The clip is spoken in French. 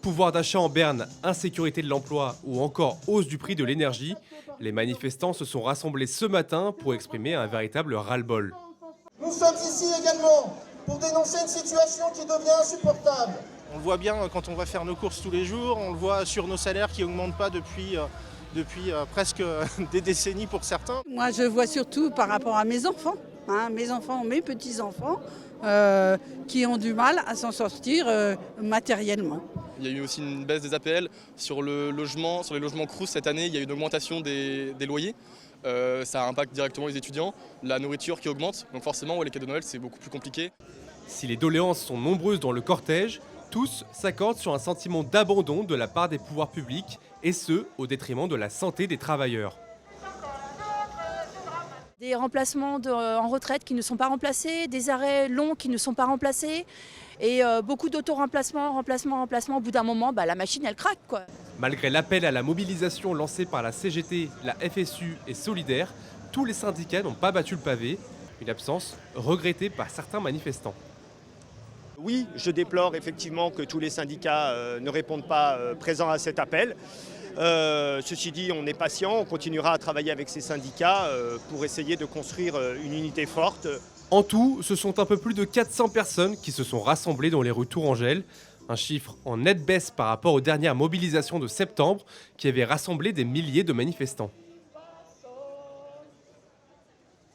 Pouvoir d'achat en berne, insécurité de l'emploi ou encore hausse du prix de l'énergie, les manifestants se sont rassemblés ce matin pour exprimer un véritable ras-le-bol. Nous sommes ici également pour dénoncer une situation qui devient insupportable. On le voit bien quand on va faire nos courses tous les jours, on le voit sur nos salaires qui n'augmentent pas depuis presque des décennies pour certains. Moi, je vois surtout par rapport à mes enfants, mes enfants, mes petits-enfants, qui ont du mal à s'en sortir matériellement. Il y a eu aussi une baisse des APL sur le logement, sur les logements Crous cette année. Il y a eu une augmentation des loyers. Ça impacte directement les étudiants. La nourriture qui augmente, donc forcément, les cadeaux de Noël, c'est beaucoup plus compliqué. Si les doléances sont nombreuses dans le cortège, tous s'accordent sur un sentiment d'abandon de la part des pouvoirs publics, et ce, au détriment de la santé des travailleurs. Des remplacements en retraite qui ne sont pas remplacés, des arrêts longs qui ne sont pas remplacés, et beaucoup d'auto-remplacements, remplacements. Au bout d'un moment, la machine, elle craque, quoi. Malgré l'appel à la mobilisation lancé par la CGT, la FSU et Solidaire, tous les syndicats n'ont pas battu le pavé, une absence regrettée par certains manifestants. Oui, je déplore effectivement que tous les syndicats ne répondent pas présents à cet appel. Ceci dit, on est patient, on continuera à travailler avec ces syndicats pour essayer de construire une unité forte. En tout, ce sont un peu plus de 400 personnes qui se sont rassemblées dans les rues Tourangelle, un chiffre en nette baisse par rapport aux dernières mobilisations de septembre qui avaient rassemblé des milliers de manifestants.